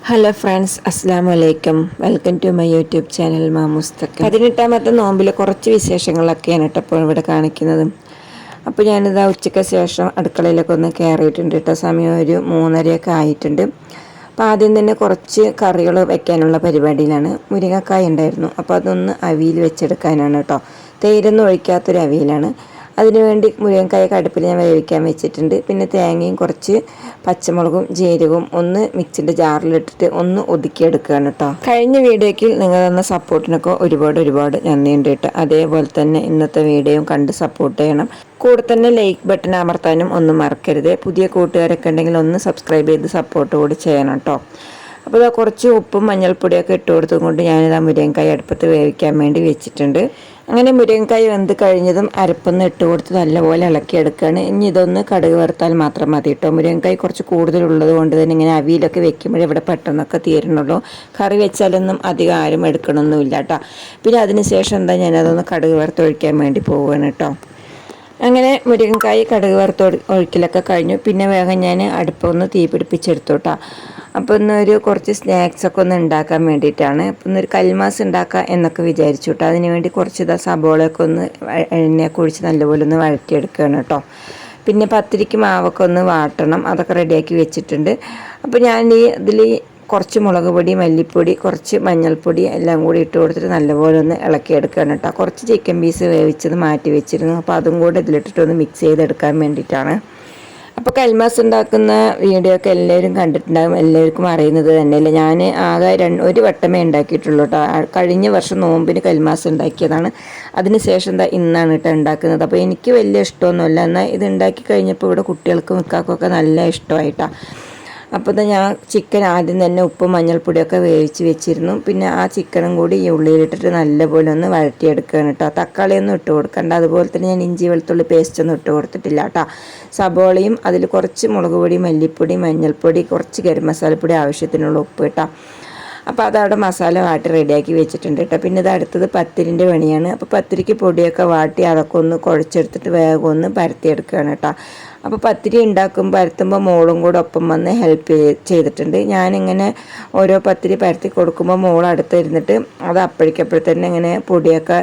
Hello friends, അസ്സാം വലൈക്കും. Welcome to my YouTube channel Mamusthakka. 18ാമത്തെ നോമ്പിൽ കുറച്ച് വിശേഷങ്ങളൊക്കെയാണ് കേട്ടോ ഇപ്പോൾ ഇവിടെ കാണിക്കുന്നത്. അപ്പോൾ ഞാനിതാ ഉച്ചയ്ക്ക് ശേഷം അടുക്കളയിലൊക്കെ ഒന്ന് കയറിയിട്ടുണ്ട് കേട്ടോ. സമയം ഒരു 3:30 ആയിട്ടുണ്ട്. അപ്പോൾ ആദ്യം തന്നെ കുറച്ച് കറികൾ വെക്കാനുള്ള പരിപാടിയിലാണ്. മുരിങ്ങക്കായ ഉണ്ടായിരുന്നു, അപ്പോൾ അതൊന്ന് അവിയൽ വെച്ചെടുക്കാനാണ് കേട്ടോ. തേരൊന്നും ഒഴിക്കാത്തൊരു അവിയലാണ്. അതിനുവേണ്ടി മുരിങ്ങക്കായ അടുപ്പിൽ ഞാൻ വേവിക്കാൻ വെച്ചിട്ടുണ്ട്. പിന്നെ തേങ്ങയും കുറച്ച് പച്ചമുളകും ജീരകവും ഒന്ന് മിക്സിൻ്റെ ജാറിലിട്ടിട്ട് ഒന്ന് ഒതുക്കിയെടുക്കുകയാണ് കേട്ടോ. കഴിഞ്ഞ വീഡിയോയ്ക്ക് നിങ്ങൾ തന്ന സപ്പോർട്ടിനൊക്കെ ഒരുപാട് നന്ദിയുണ്ട് കേട്ടോ. അതേപോലെ തന്നെ ഇന്നത്തെ വീഡിയോയും കണ്ട് സപ്പോർട്ട് ചെയ്യണം. കൂടെ തന്നെ ലൈക്ക് ബട്ടൺ അമർത്താനും ഒന്നും മറക്കരുത്. പുതിയ കൂട്ടുകാരൊക്കെ ഉണ്ടെങ്കിൽ ഒന്ന് സബ്സ്ക്രൈബ് ചെയ്ത് സപ്പോർട്ട് കൂടി ചെയ്യണം കേട്ടോ. അപ്പോൾ ഇതാ കുറച്ച് ഉപ്പും മഞ്ഞൾപ്പൊടിയൊക്കെ ഇട്ട് കൊടുത്തുകൊണ്ട് ഞാനിതാ മുരിങ്ങക്കായ അടുപ്പത്ത് വേവിക്കാൻ വേണ്ടി വെച്ചിട്ടുണ്ട്. അങ്ങനെ മുരിങ്ങക്കായ വെന്ത് കഴിഞ്ഞതും അരപ്പൊന്ന് ഇട്ട് കൊടുത്ത് നല്ലപോലെ ഇളക്കിയെടുക്കുകയാണ്. ഇനി ഇതൊന്ന് കടുക് വറുത്താൽ മാത്രം മതി കേട്ടോ. മുരിങ്ങക്കായ കുറച്ച് കൂടുതലുള്ളത് കൊണ്ട് തന്നെ ഇങ്ങനെ അവിയിലൊക്കെ വെക്കുമ്പോഴേ ഇവിടെ പെട്ടെന്നൊക്കെ തീരണുള്ളൂ. കറി വെച്ചാലൊന്നും അധികം ആരും എടുക്കണമൊന്നുമില്ല കേട്ടോ. പിന്നെ അതിന് ശേഷം ഞാനതൊന്ന് കടുക് വറുത്തൊഴിക്കാൻ വേണ്ടി പോവുകയാണ് കേട്ടോ. അങ്ങനെ മുരിങ്ങക്കായ കടുക് ഒഴിക്കലൊക്കെ കഴിഞ്ഞു. പിന്നെ വേഗം ഞാൻ അടുപ്പൊന്ന് തീ പിടിപ്പിച്ചെടുത്തു കേട്ടോ. അപ്പോൾ ഇന്നൊരു കുറച്ച് സ്നാക്സൊക്കെ ഒന്ന് ഉണ്ടാക്കാൻ വേണ്ടിയിട്ടാണ്. അപ്പോൾ ഇന്നൊരു കൽമാസ് ഉണ്ടാക്കാം എന്നൊക്കെ വിചാരിച്ചു കേട്ടോ. അതിന് വേണ്ടി കുറച്ച് സബോളയൊക്കെ ഒന്ന് എണ്ണയൊക്കെ ഒഴിച്ച് നല്ലപോലെ ഒന്ന് വഴറ്റിയെടുക്കുകയാണ് കേട്ടോ. പിന്നെ പത്തിരിക്ക് മാവൊക്കെ ഒന്ന് വാട്ടണം, അതൊക്കെ റെഡിയാക്കി വെച്ചിട്ടുണ്ട്. അപ്പോൾ ഞാൻ ഇതിൽ കുറച്ച് മുളക് പൊടി, മല്ലിപ്പൊടി, കുറച്ച് മഞ്ഞൾപ്പൊടി എല്ലാം കൂടി ഇട്ട് കൊടുത്തിട്ട് നല്ലപോലെ ഒന്ന് ഇളക്കിയെടുക്കുകയാണ് കേട്ടോ. കുറച്ച് ചിക്കൻ പീസ് വേവിച്ചത് മാറ്റി വെച്ചിരുന്നു, അപ്പോൾ അതും കൂടെ ഇതിലിട്ടിട്ട് ഒന്ന് മിക്സ് ചെയ്തെടുക്കാൻ വേണ്ടിയിട്ടാണ്. അപ്പോൾ കൽമാസ് ഉണ്ടാക്കുന്ന വീഡിയോ ഒക്കെ എല്ലാവരും കണ്ടിട്ടുണ്ടാകും, എല്ലാവർക്കും അറിയുന്നത് തന്നെയല്ലേ. ഞാൻ ആകെ ഒരു വട്ടമേ ഉണ്ടാക്കിയിട്ടുള്ളൂ കേട്ടോ. കഴിഞ്ഞ വർഷം നോമ്പിന് കൽമാസ് ഉണ്ടാക്കിയതാണ്. അതിന് ശേഷം ഇന്നാണ് കേട്ടോ ഉണ്ടാക്കുന്നത്. അപ്പോൾ എനിക്ക് വലിയ ഇഷ്ടമൊന്നുമില്ല, എന്നാൽ ഇത് ഉണ്ടാക്കി കഴിഞ്ഞപ്പോൾ ഇവിടെ കുട്ടികൾക്കും മിക്കാക്കൊക്കെ നല്ല ഇഷ്ടമായിട്ടാണ്. അപ്പോൾ ഞാൻ ചിക്കൻ ആദ്യം തന്നെ ഉപ്പും മഞ്ഞൾപ്പൊടിയൊക്കെ വേവിച്ച് വെച്ചിരുന്നു. പിന്നെ ആ ചിക്കനും കൂടി ഈ ഉള്ളിയിലിട്ടിട്ട് നല്ലപോലെ ഒന്ന് വഴറ്റിയെടുക്കുകയാണ് കേട്ടോ. തക്കാളിയൊന്നും ഇട്ട് കൊടുക്കണ്ട. അതുപോലെ തന്നെ ഞാൻ ഇഞ്ചി വെളുത്തുള്ളി പേസ്റ്റൊന്നും ഇട്ട് കൊടുത്തിട്ടില്ല കേട്ടോ. സബോളയും അതിൽ കുറച്ച് മുളക് പൊടി, മല്ലിപ്പൊടി, മഞ്ഞൾപ്പൊടി, കുറച്ച് ഗരം മസാലപ്പൊടി, ആവശ്യത്തിനുള്ള ഉപ്പ് കേട്ടോ. അപ്പോൾ അതവിടെ മസാല വാട്ടി റെഡിയാക്കി വെച്ചിട്ടുണ്ട് കേട്ടോ. പിന്നെ ഇത് അടുത്തത് പത്തിരിൻ്റെ പണിയാണ്. അപ്പോൾ പത്തിരിക്ക് പൊടിയൊക്കെ വാട്ടി അതൊക്കെ ഒന്ന് കുഴച്ചെടുത്തിട്ട് വേഗം ഒന്ന് പരത്തിയെടുക്കുകയാണ് കേട്ടോ. അപ്പോൾ പത്തിരി പരത്തുമ്പോൾ മോളും കൂടെ ഒപ്പം വന്ന് ഹെൽപ്പ് ചെയ്തിട്ടുണ്ട്. ഞാനിങ്ങനെ ഓരോ പത്തിരി പരത്തി കൊടുക്കുമ്പോൾ മോൾ അടുത്തിരുന്നിട്ട് അത് അപ്പോഴേക്കപ്പോഴത്തന്നെ ഇങ്ങനെ പൊടിയൊക്കെ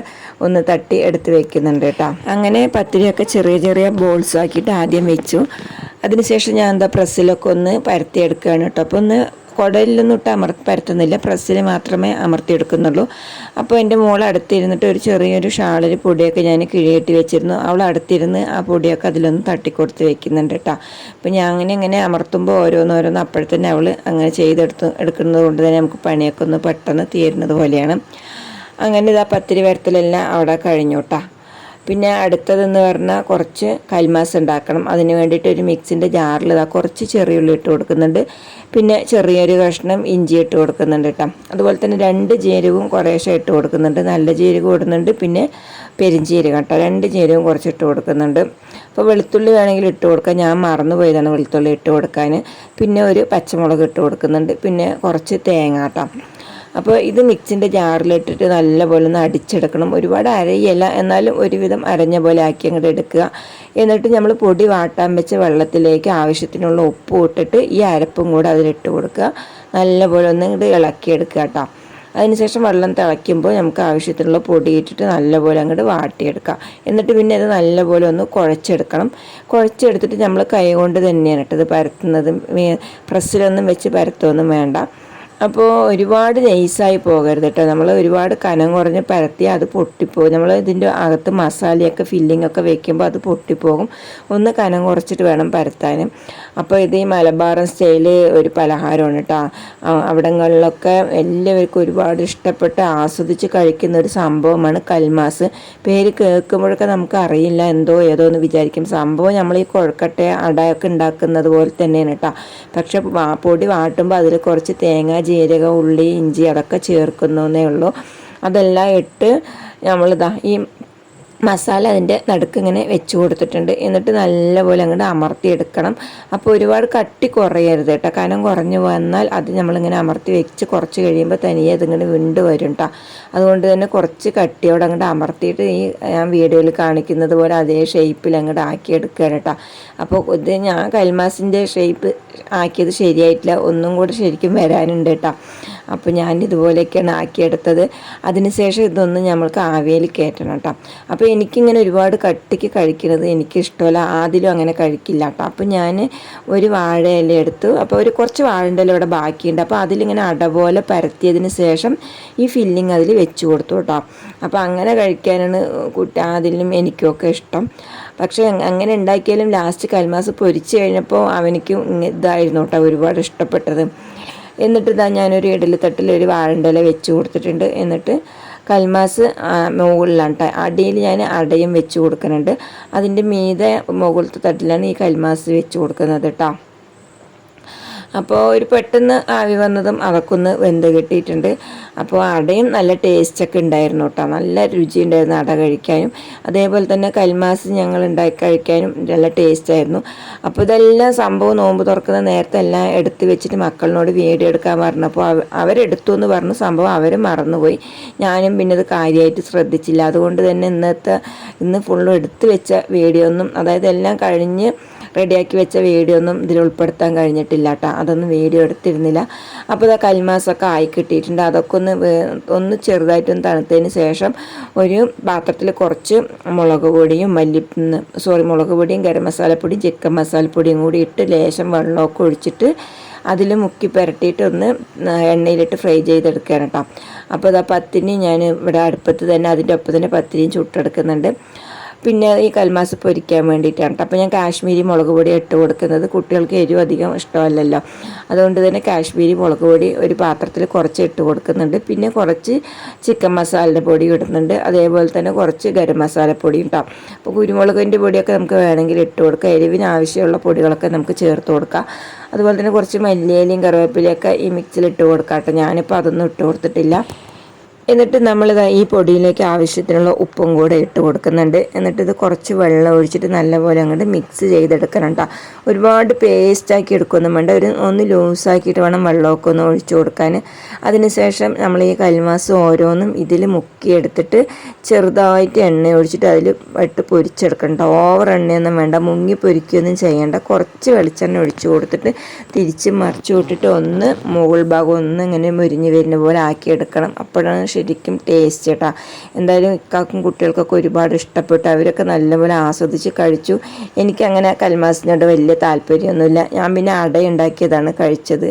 ഒന്ന് തട്ടി എടുത്ത് വെക്കുന്നുണ്ട് കേട്ടോ. അങ്ങനെ പത്തിരിയൊക്കെ ചെറിയ ബോൾസ് ആക്കിയിട്ട് ആദ്യം വെച്ചു. അതിനുശേഷം ഞാൻ പ്രസ്സിലൊക്കെ ഒന്ന് പരത്തിയെടുക്കുകയാണ് കേട്ടോ. അപ്പോൾ ഒന്ന് കുടലിലൊന്നും ഇട്ട് പരത്തുന്നില്ല, പ്രസ്സിൽ മാത്രമേ അമർത്തിയെടുക്കുന്നുള്ളൂ. അപ്പോൾ എൻ്റെ മോൾ അടുത്തിരുന്നിട്ട് ഒരു ചെറിയൊരു ഷാളിൽ പൊടിയൊക്കെ ഞാൻ കിഴിയിട്ട് വെച്ചിരുന്നു. അവൾ അടുത്തിരുന്ന് ആ പൊടിയൊക്കെ അതിലൊന്ന് തട്ടിക്കൊടുത്ത് വെക്കുന്നുണ്ട് കേട്ടോ. അപ്പോൾ ഞാൻ അങ്ങനെ അമർത്തുമ്പോൾ ഓരോന്നോരോന്ന് അപ്പോഴത്തന്നെ അവൾ അങ്ങനെ എടുക്കുന്നത് കൊണ്ട് തന്നെ നമുക്ക് പണിയൊക്കെ ഒന്ന് പെട്ടെന്ന് തീരുന്നത് പോലെയാണ്. അങ്ങനെ ഇതാ പത്തിരി വരത്തലെല്ലാം അവിടെ കഴിഞ്ഞു കേട്ടോ. പിന്നെ അടുത്തതെന്ന് പറഞ്ഞാൽ കുറച്ച് കൽമാസ് ഉണ്ടാക്കണം. അതിന് വേണ്ടിയിട്ട് ഒരു മിക്സിൻ്റെ ജാറിൽ കുറച്ച് ചെറിയുള്ളി ഇട്ട് കൊടുക്കുന്നുണ്ട്. പിന്നെ ചെറിയൊരു കഷ്ണം ഇഞ്ചി ഇട്ട് കൊടുക്കുന്നുണ്ട് കേട്ടോ. അതുപോലെ തന്നെ 2 ജീരകവും കുറേശ്ശെ ഇട്ട് കൊടുക്കുന്നുണ്ട്. നല്ല ജീരകം ഇടുന്നുണ്ട്, പിന്നെ പെരിഞ്ചീരകം കേട്ടോ. 2 ജീരകവും കുറച്ച് ഇട്ട് കൊടുക്കുന്നുണ്ട്. അപ്പോൾ വെളുത്തുള്ളി വേണമെങ്കിൽ ഇട്ട് കൊടുക്കാം, ഞാൻ മറന്നു പോയതാണ് വെളുത്തുള്ളി ഇട്ട് കൊടുക്കാൻ. പിന്നെ ഒരു പച്ചമുളക് ഇട്ട് കൊടുക്കുന്നുണ്ട്, പിന്നെ കുറച്ച് തേങ്ങ കേട്ടോ. അപ്പോൾ ഇത് മിക്സിൻ്റെ ജാറിലിട്ടിട്ട് നല്ലപോലെ ഒന്ന് അടിച്ചെടുക്കണം. ഒരുപാട് അരയല്ല, എന്നാലും ഒരുവിധം അരഞ്ഞ പോലെ ആക്കി അങ്ങോട്ട് എടുക്കുക. എന്നിട്ട് നമ്മൾ പൊടി വാട്ടാൻ വെച്ച വെള്ളത്തിലേക്ക് ആവശ്യത്തിനുള്ള ഉപ്പ് ഇട്ടിട്ട് ഈ അരപ്പും കൂടെ അതിലിട്ട് കൊടുക്കുക. നല്ലപോലെ ഒന്ന് ഇങ്ങോട്ട് ഇളക്കിയെടുക്കുക കേട്ടോ. അതിനുശേഷം വെള്ളം തിളയ്ക്കുമ്പോൾ നമുക്ക് ആവശ്യത്തിനുള്ള പൊടി ഇട്ടിട്ട് നല്ലപോലെ അങ്ങോട്ട് വാട്ടിയെടുക്കാം. എന്നിട്ട് പിന്നെ അത് നല്ലപോലെ ഒന്ന് കുഴച്ചെടുത്തിട്ട് നമ്മൾ കൈ കൊണ്ട് തന്നെയാണ് ഇത് പരത്തുന്നത്. പ്രസ്സിലൊന്നും വെച്ച് പരത്തൊന്നും വേണ്ട. അപ്പോൾ ഒരുപാട് നൈസായി പോകരുത് കേട്ടോ. നമ്മൾ ഒരുപാട് കനം കുറഞ്ഞ് പരത്തിയാൽ അത് പൊട്ടിപ്പോകും. നമ്മൾ ഇതിൻ്റെ അകത്ത് മസാലയൊക്കെ ഫില്ലിങ്ങൊക്കെ വെക്കുമ്പോൾ അത് പൊട്ടിപ്പോകും. ഒന്ന് കനം കുറച്ചിട്ട് വേണം പരത്താൻ. അപ്പോൾ ഇത് ഈ മലബാറൻ സ്റ്റൈല് ഒരു പലഹാരമാണ് കേട്ടോ. അവിടങ്ങളിലൊക്കെ എല്ലാവർക്കും ഒരുപാട് ഇഷ്ടപ്പെട്ട് ആസ്വദിച്ച് കഴിക്കുന്ന ഒരു സംഭവമാണ് കൽമാസ്. പേര് കേൾക്കുമ്പോഴൊക്കെ നമുക്ക് അറിയില്ല, ഏതോ എന്ന് വിചാരിക്കും. സംഭവം നമ്മൾ ഈ കൊഴക്കട്ട അടയൊക്കെ ഉണ്ടാക്കുന്നത് പോലെ തന്നെയാണ് കേട്ടോ. പക്ഷെ പൊടി വാട്ടുമ്പോൾ അതിൽ കുറച്ച് തേങ്ങ, ജീരകം, ഉള്ളി, ഇഞ്ചി അതൊക്കെ ചേർക്കുന്നേ ഉള്ളൂ. അതെല്ലാം ഇട്ട് നമ്മളിതാ ഈ മസാല അതിൻ്റെ നടുക്ക് ഇങ്ങനെ വെച്ച് കൊടുത്തിട്ടുണ്ട്. എന്നിട്ട് നല്ലപോലെ അങ്ങോട്ട് അമർത്തിയെടുക്കണം. അപ്പോൾ ഒരുപാട് കട്ടി കുറയരുത് കേട്ടോ. കനം കുറഞ്ഞു വന്നാൽ അത് നമ്മളിങ്ങനെ അമർത്തി വെച്ച് കുറച്ച് കഴിയുമ്പോൾ തനിയെ അതിങ്ങനെ വിണ്ട് വരും കേട്ടോ. അതുകൊണ്ട് തന്നെ കുറച്ച് കട്ടിയോടെ അങ്ങോട്ട് അമർത്തിയിട്ട് ഈ ഞാൻ വീഡിയോയിൽ കാണിക്കുന്നത് പോലെ അതേ ഷേപ്പിൽ അങ്ങോട്ട് ആക്കിയെടുക്കുകയാണ് കേട്ടോ. അപ്പോൾ ഇത് ഞാൻ കൽമാസിൻ്റെ ഷേപ്പ് ആക്കിയത് ശരിയായിട്ടില്ല, ഒന്നും കൂടി ശരിക്കും വരാനുണ്ട് കേട്ടോ. അപ്പോൾ ഞാൻ ഇതുപോലെയൊക്കെയാണ് ആക്കിയെടുത്തത്. അതിനുശേഷം ഇതൊന്നും നമ്മൾക്ക് ആവിയിൽ കയറ്റണം കേട്ടോ. അപ്പോൾ എനിക്കിങ്ങനെ ഒരുപാട് കട്ടിക്ക് കഴിക്കുന്നത് എനിക്കിഷ്ടമല്ല, ആദ്യം അങ്ങനെ കഴിക്കില്ല കേട്ടോ. അപ്പോൾ ഞാൻ ഒരു വാഴയില എടുത്തു. അപ്പോൾ ഒരു കുറച്ച് വാഴൻ്റെ ഇല ഇവിടെ ബാക്കിയുണ്ട്. അപ്പോൾ അതിലിങ്ങനെ അട പോലെ പരത്തിയതിന് ശേഷം ഈ ഫില്ലിങ് അതിൽ വെച്ച് കൊടുത്തു കേട്ടോ. അപ്പോൾ അങ്ങനെ കഴിക്കാനാണ് അതിലും എനിക്കൊക്കെ ഇഷ്ടം. പക്ഷേ അങ്ങനെ ഉണ്ടാക്കിയാലും ലാസ്റ്റ് കൽമാസ് പൊരിച്ച് കഴിഞ്ഞപ്പോൾ അവനിക്കും ഇതായിരുന്നു കേട്ടോ ഒരുപാട് ഇഷ്ടപ്പെട്ടത്. എന്നിട്ട് ഇതാ ഞാനൊരു ഇഡലി തട്ടിൽ ഒരു വാഴൻ്റെ ഇല വെച്ച് കൊടുത്തിട്ടുണ്ട്. എന്നിട്ട് കൽമാസ് മുകളിലാണ് കേട്ടോ. അടിയിൽ ഞാൻ അടയും വെച്ച് കൊടുക്കുന്നുണ്ട്. അതിൻ്റെ മീതെ മുകളിലത്തെ തട്ടിലാണ് ഈ കൽമാസ് വെച്ച് കൊടുക്കുന്നത് കേട്ടോ. അപ്പോൾ ഒരു പെട്ടെന്ന് ആവി വന്നതും അതൊക്കെ ഒന്ന് വെന്ത് കിട്ടിയിട്ടുണ്ട്. അപ്പോൾ അടയും നല്ല ടേസ്റ്റൊക്കെ ഉണ്ടായിരുന്നു കേട്ടോ. നല്ല രുചി ഉണ്ടായിരുന്നു അട കഴിക്കാനും. അതേപോലെ തന്നെ കൽമാസ് ഞങ്ങൾ ഉണ്ടാക്കി കഴിക്കാനും നല്ല ടേസ്റ്റായിരുന്നു. അപ്പോൾ ഇതെല്ലാം സംഭവം നോമ്പ് തുറക്കുന്ന നേരത്തെ എല്ലാം എടുത്ത് വെച്ചിട്ട് മക്കളിനോട് വീഡിയോ എടുക്കാൻ പറഞ്ഞപ്പോൾ അവരെടുത്തു എന്ന് പറഞ്ഞു. സംഭവം അവർ മറന്നുപോയി. ഞാനും പിന്നെ അത് കാര്യമായിട്ട് ശ്രദ്ധിച്ചില്ല. അതുകൊണ്ട് തന്നെ ഇന്ന് ഫുള്ളും എടുത്ത് വെച്ച വീഡിയോ ഒന്നും, അതായത് എല്ലാം കഴിഞ്ഞ് റെഡിയാക്കി വെച്ച വീഡിയോ ഒന്നും ഇതിൽ ഉൾപ്പെടുത്താൻ കഴിഞ്ഞിട്ടില്ല കേട്ടോ. അതൊന്നും വീഡിയോ എടുത്തിരുന്നില്ല. അപ്പോൾ ഇതാ കൽമാസൊക്കെ ആയി കിട്ടിയിട്ടുണ്ട്. അതൊക്കെ ഒന്ന് ചെറുതായിട്ടൊന്ന് തണുത്തതിന് ശേഷം ഒരു പാത്രത്തിൽ കുറച്ച് മുളക് പൊടിയും മുളക് പൊടിയും ഗരം മസാലപ്പൊടിയും ചിക്കൻ മസാലപ്പൊടിയും കൂടി ഇട്ട് ലേശം വെള്ളമൊക്കെ ഒഴിച്ചിട്ട് അതിൽ മുക്കി പുരട്ടിയിട്ട് ഒന്ന് എണ്ണയിലിട്ട് ഫ്രൈ ചെയ്തെടുക്കുകയാണ് കേട്ടോ. അപ്പോൾ ഇതാ പത്തിരി ഞാൻ ഇവിടെ അടുപ്പത്ത് തന്നെ അതിൻ്റെ ഒപ്പം തന്നെ പത്തിരിയും ചുട്ടെടുക്കുന്നുണ്ട്. പിന്നെ ഈ കൽമാസ് പൊരിക്കാൻ വേണ്ടിയിട്ടാണ്. അപ്പോൾ ഞാൻ കാശ്മീരി മുളക് പൊടി ഇട്ട് കൊടുക്കുന്നത്. കുട്ടികൾക്ക് എരിവ് അധികം ഇഷ്ടമല്ലല്ലോ, അതുകൊണ്ട് തന്നെ കാശ്മീരി മുളക് പൊടി ഒരു പാത്രത്തിൽ കുറച്ച് ഇട്ട് കൊടുക്കുന്നുണ്ട്. പിന്നെ കുറച്ച് ചിക്കൻ മസാലയുടെ പൊടി ഇടുന്നുണ്ട്. അതേപോലെ തന്നെ കുറച്ച് ഗരം മസാലപ്പൊടി ഉണ്ടാവും. അപ്പോൾ കുരുമുളകിൻ്റെ പൊടിയൊക്കെ നമുക്ക് വേണമെങ്കിൽ ഇട്ട് കൊടുക്കാം. എരിവിന് ആവശ്യമുള്ള പൊടികളൊക്കെ നമുക്ക് ചേർത്ത് കൊടുക്കാം. അതുപോലെ തന്നെ കുറച്ച് മല്ലിയിലയും കറിവേപ്പിലയൊക്കെ ഈ മിക്സിൽ ഇട്ട് കൊടുക്കാം കേട്ടോ. ഞാനിപ്പോൾ അതൊന്നും ഇട്ട് കൊടുത്തിട്ടില്ല. എന്നിട്ട് നമ്മളിത് ഈ പൊടിയിലേക്ക് ആവശ്യത്തിനുള്ള ഉപ്പും കൂടെ ഇട്ട് കൊടുക്കുന്നുണ്ട്. എന്നിട്ട് ഇത് കുറച്ച് വെള്ളം ഒഴിച്ചിട്ട് നല്ലപോലെ അങ്ങോട്ട് മിക്സ് ചെയ്തെടുക്കണം കേട്ടോ. ഒരുപാട് പേസ്റ്റാക്കി എടുക്കൊന്നും വേണ്ട, ഒന്ന് ലൂസാക്കിയിട്ട് വേണം വെള്ളമൊക്കെ ഒന്ന് ഒഴിച്ചു കൊടുക്കാൻ. അതിനുശേഷം നമ്മൾ ഈ കൽമാസ് ഓരോന്നും ഇതിൽ മുക്കിയെടുത്തിട്ട് ചെറുതായിട്ട് എണ്ണ ഒഴിച്ചിട്ട് അതിൽ ഇട്ട് പൊരിച്ചെടുക്കണം കേട്ടോ. ഓവർ എണ്ണയൊന്നും വേണ്ട, മുങ്ങി പൊരിക്കുകയൊന്നും ചെയ്യേണ്ട. കുറച്ച് വെളിച്ചെണ്ണ ഒഴിച്ചു കൊടുത്തിട്ട് തിരിച്ച് മറിച്ചു വിട്ടിട്ട് ഒന്ന് മുകൾ ഭാഗം ഒന്ന് ഇങ്ങനെ മുരിഞ്ഞ് വരുന്ന പോലെ ആക്കിയെടുക്കണം. അപ്പോഴാണ് ശരിക്കും ടേസ്റ്റ് കേട്ടോ. എന്തായാലും ഇക്കാക്കും കുട്ടികൾക്കൊക്കെ ഒരുപാട് ഇഷ്ടപ്പെട്ടു. അവരൊക്കെ നല്ലപോലെ ആസ്വദിച്ച് കഴിച്ചു. എനിക്കങ്ങനെ കൽമാസിനോട് വലിയ താല്പര്യമൊന്നുമില്ല. ഞാൻ പിന്നെ അട ഉണ്ടാക്കിയതാണ് കഴിച്ചത്.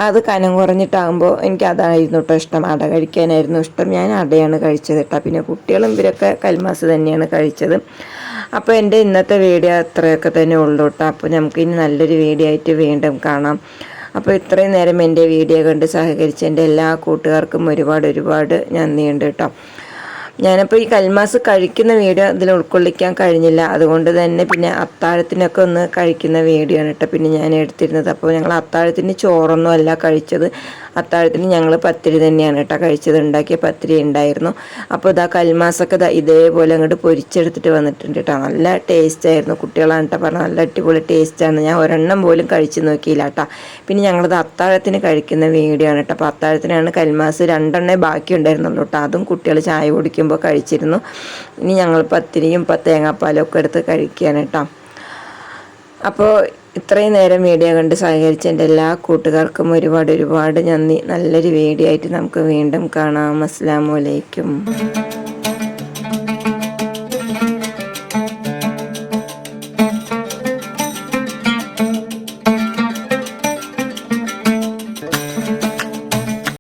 അത് കനം കുറഞ്ഞിട്ടാകുമ്പോൾ എനിക്ക് അതായിരുന്നു കേട്ടോ ഇഷ്ടം, അട കഴിക്കാനായിരുന്നു ഇഷ്ടം. ഞാൻ അടയാണ് കഴിച്ചത് കേട്ടോ. പിന്നെ കുട്ടികളും ഇവരൊക്കെ കൽമാസ് തന്നെയാണ് കഴിച്ചത്. അപ്പോൾ എൻ്റെ ഇന്നത്തെ വീഡിയോ അത്രയൊക്കെ തന്നെ ഉള്ളൂ കേട്ടോ. അപ്പോൾ നമുക്കിനി നല്ലൊരു വീഡിയോ ആയിട്ട് വീണ്ടും കാണാം. അപ്പോൾ ഇത്രയും നേരം എൻ്റെ വീഡിയോ കണ്ട് സഹകരിച്ച എൻ്റെ എല്ലാ കൂട്ടുകാർക്കും ഒരുപാട് നന്ദിയുണ്ട് കേട്ടോ. ഞാനപ്പോൾ ഈ കൽമാസ് കഴിക്കുന്ന വീഡിയോ ഇതിൽ ഉൾക്കൊള്ളിക്കാൻ കഴിഞ്ഞില്ല. അതുകൊണ്ട് തന്നെ പിന്നെ അത്താഴത്തിനൊക്കെ ഒന്ന് കഴിക്കുന്ന വീഡിയോ ആണ് കേട്ടോ പിന്നെ ഞാൻ എടുത്തിരുന്നത്. അപ്പോൾ ഞങ്ങൾ അത്താഴത്തിന് ചോറൊന്നും അല്ല കഴിച്ചത്. അത്താഴത്തിന് ഞങ്ങൾ പത്തിരി തന്നെയാണ് കേട്ടോ കഴിച്ചത്. ഉണ്ടാക്കിയ പത്തിരി ഉണ്ടായിരുന്നു. അപ്പോൾ ഇതാ കൽമാസൊക്കെ ഇതേപോലെ അങ്ങോട്ട് പൊരിച്ചെടുത്തിട്ട് വന്നിട്ടുണ്ട് കേട്ടോ. നല്ല ടേസ്റ്റായിരുന്നു. കുട്ടികളാണ് കേട്ടോ പറഞ്ഞത് നല്ല അടിപൊളി ടേസ്റ്റാണ്. ഞാൻ ഒരെണ്ണം പോലും കഴിച്ച് നോക്കിയില്ല കേട്ടോ. പിന്നെ ഞങ്ങളത് അത്താഴത്തിന് കഴിക്കുന്ന വീഡിയോ ആണ് കേട്ടോ. അപ്പോൾ അത്താഴത്തിനാണ് കൽമാസ് 2 ബാക്കി ഉണ്ടായിരുന്നുള്ളൂ കേട്ടോ. അതും കുട്ടികൾ ചായ കുടിക്കുമ്പോൾ കഴിച്ചിരുന്നു. ഇനി ഞങ്ങൾ പത്തിരിയും തേങ്ങാപ്പാലും ഒക്കെ എടുത്ത് കഴിക്കുകയാണ് കേട്ടോ. അപ്പോൾ ഇത്രയും നേരം വീഡിയോ കണ്ട് സഹകരിച്ച എൻ്റെ എല്ലാ കൂട്ടുകാർക്കും ഒരുപാട് നന്ദി. നല്ലൊരു വീഡിയോ ആയിട്ട് നമുക്ക് വീണ്ടും കാണാം. അസ്സലാമു അലൈക്കും.